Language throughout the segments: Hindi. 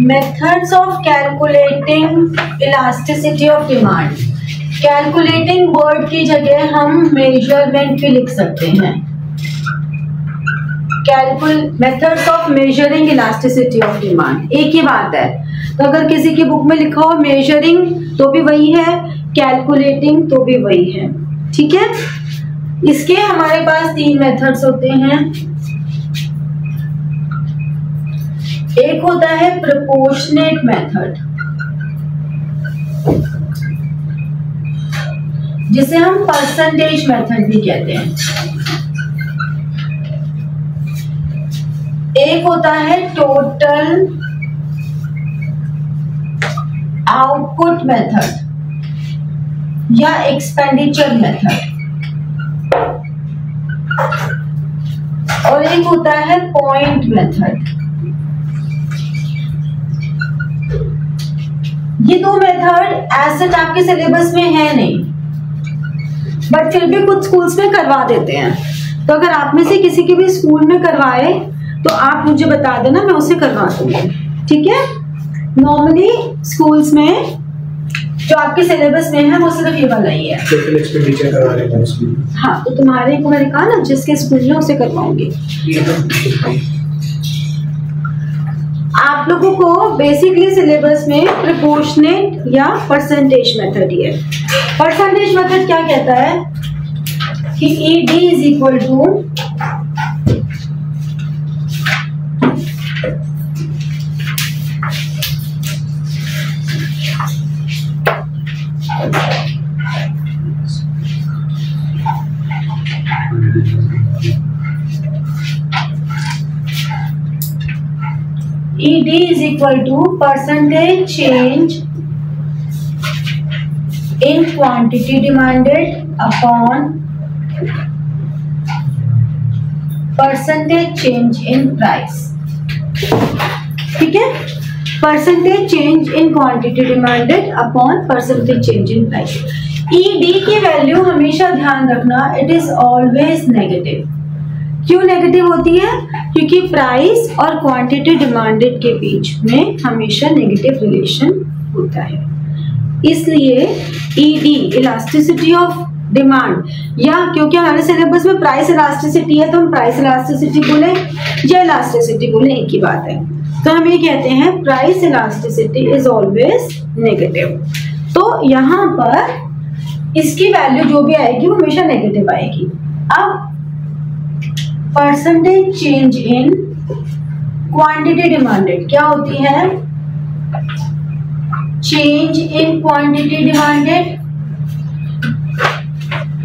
Methods of calculating elasticity of demand. Calculating word की जगह हम मेजरमेंट भी लिख सकते हैं। Methods of measuring elasticity of demand एक ही बात है। तो अगर किसी की बुक में लिखा हो मेजरिंग तो भी वही है, कैलकुलेटिंग तो भी वही है। ठीक है, इसके हमारे पास 3 मेथड्स होते हैं। एक होता है प्रोपोर्शनेट मेथड, जिसे हम परसेंटेज मेथड भी कहते हैं। एक होता है टोटल आउटपुट मेथड या एक्सपेंडिचर मेथड, और एक होता है पॉइंट मेथड। ये 2 मेथड एज आपके सिलेबस में है नहीं, बट फिर भी कुछ स्कूल्स में करवा देते हैं। तो अगर आप में से किसी के भी स्कूल में करवाए तो आप मुझे बता देना, मैं उसे करवा दूंगी। ठीक है, नॉर्मली स्कूल्स में जो आपके सिलेबस में है वो सिर्फ ये वाला ही है। हाँ, तो तुम्हारे को मैंने कहा ना जिसके स्कूल में उसे करवाऊंगी। आप लोगों को बेसिकली सिलेबस में प्रोपोर्शनेट या परसेंटेज मेथड ही है। परसेंटेज मेथड क्या कहता है कि ED is equal to ED is equal to percentage change in quantity demanded upon percentage change in price। ठीक है, percentage change in quantity demanded upon percentage change in price। ED की वैल्यू हमेशा ध्यान रखना, it is always negative। क्यों नेगेटिव होती है? क्योंकि प्राइस और क्वांटिटी डिमांडेड के बीच में हमेशा नेगेटिव रिलेशन होता है। इसलिए ईडी इलास्टिसिटी ऑफ डिमांड, या क्योंकि हमारे सिलेबस में प्राइस इलास्टिसिटी है तो हम प्राइस इलास्टिसिटी बोले या इलास्टिसिटी बोले एक ही बात है। तो हम ये कहते हैं price elasticity is always negative. तो यहाँ पर इसकी वैल्यू जो भी आएगी वो हमेशा नेगेटिव आएगी। अब percentage change in quantity demanded क्या होती है? Change in quantity demanded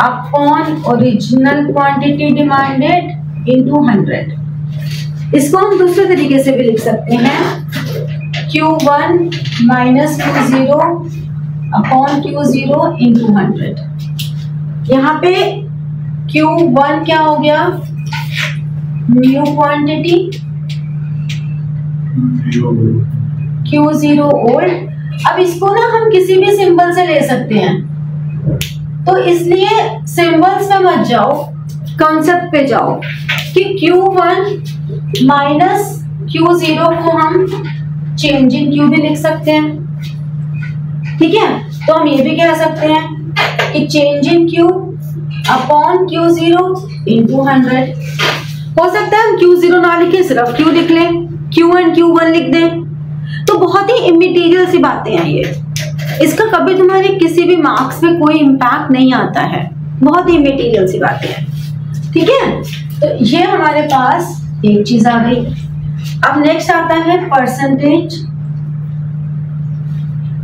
upon original quantity demanded into 100। इसको हम दूसरे तरीके से भी लिख सकते हैं, Q1 minus Q0 upon Q0 into 100। यहाँ पे Q1 क्या हो गया? New quantity, Q0 old. अब इसको ना हम किसी भी सिंबल से ले सकते हैं, तो इसलिए सिंबल्स में मत जाओ, कॉन्सेप्ट पे जाओ कि Q1 माइनस Q0 को हम चेंज इन Q भी लिख सकते हैं। ठीक है, तो हम ये भी कह सकते हैं कि change in Q upon Q0 into 100। हो सकता है हम Q0 ना लिखे, सिर्फ Q लिख लें, Q1 Q1 लिख दें। तो बहुत ही इमेटीरियल सी बातें हैं ये, इसका कभी तुम्हारे किसी भी मार्क्स में कोई इम्पैक्ट नहीं आता है, बहुत ही इमेटीरियल सी बातें हैं। ठीक है, तो ये हमारे पास एक चीज आ गई। अब नेक्स्ट आता है percentage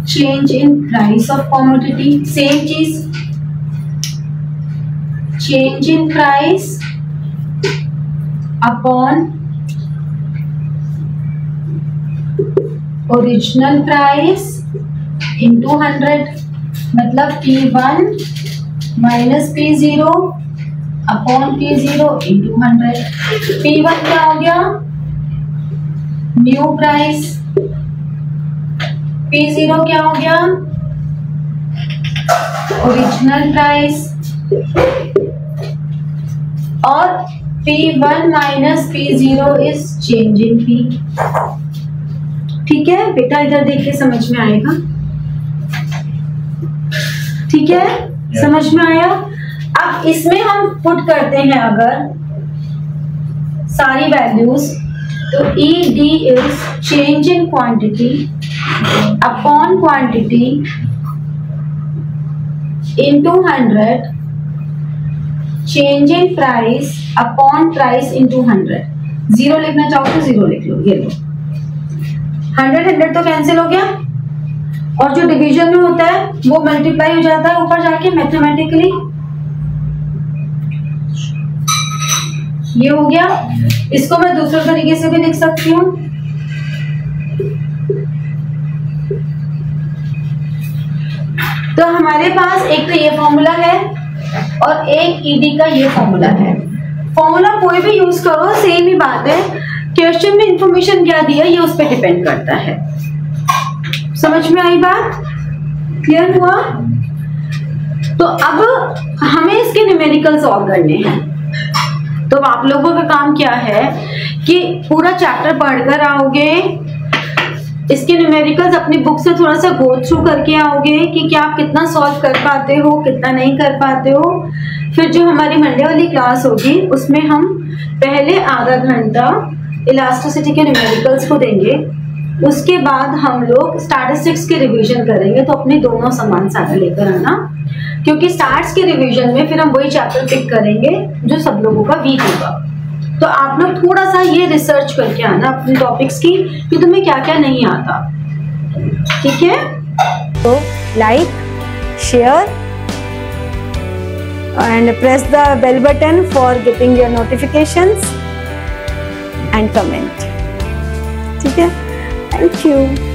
change in price of commodity. Same चीज, change in price upon original price into 100, मतलब P1 minus P0 upon P0 into 100। P1 क्या हो गया? New price. P0 क्या हो गया? Original price. और P1 minus P0 is change in P। ठीक है बेटा, इधर देख के समझ में आएगा। ठीक है, समझ में आया। अब इसमें हम पुट करते हैं अगर सारी वैल्यूज, तो E D is change in quantity upon quantity into 100, change in price upon price into 100। 0 लिखना चाहो तो 0 लिख लो, ये लो। 100 तो कैंसिल हो गया, और जो डिवीजन में होता है वो मल्टीप्लाई हो जाता है ऊपर जाके मैथमेटिकली। ये हो गया। इसको मैं दूसरे तरीके से भी लिख सकती हूँ। तो हमारे पास एक तो ये फॉर्मूला है और एक ईडी का ये फॉर्मूला है। फॉर्मूला कोई भी यूज करो, सेम ही बात है। क्वेश्चन में इंफॉर्मेशन क्या दिया ये उस पर डिपेंड करता है। समझ में आई बात? क्लियर हुआ? तो अब हमें इसके न्यूमेरिकल सॉल्व करने हैं। तो आप लोगों का काम क्या है कि पूरा चैप्टर पढ़कर आओगे, इसके न्यूमेरिकल्स अपनी बुक से थोड़ा सा गो थ्रू करके आओगे कि क्या आप कितना सॉल्व कर पाते हो, कितना नहीं कर पाते हो। फिर जो हमारी मंडे वाली क्लास होगी उसमें हम पहले आधा घंटा इलास्टिसिटी के न्यूमेरिकल्स को देंगे, उसके बाद हम लोग स्टैटिस्टिक्स के रिवीजन करेंगे। तो अपने दोनों सामान साथ लेकर आना, क्योंकि स्टैट्स के रिवीजन में फिर हम वही चैप्टर पिक करेंगे जो सब लोगों का वीक होगा। तो आप लोग थोड़ा सा ये रिसर्च करके आना अपने टॉपिक्स की कि तुम्हें क्या क्या नहीं आता। ठीक है, तो like, share and press the bell button for getting your notifications and comment. ठीक है, थैंक यू।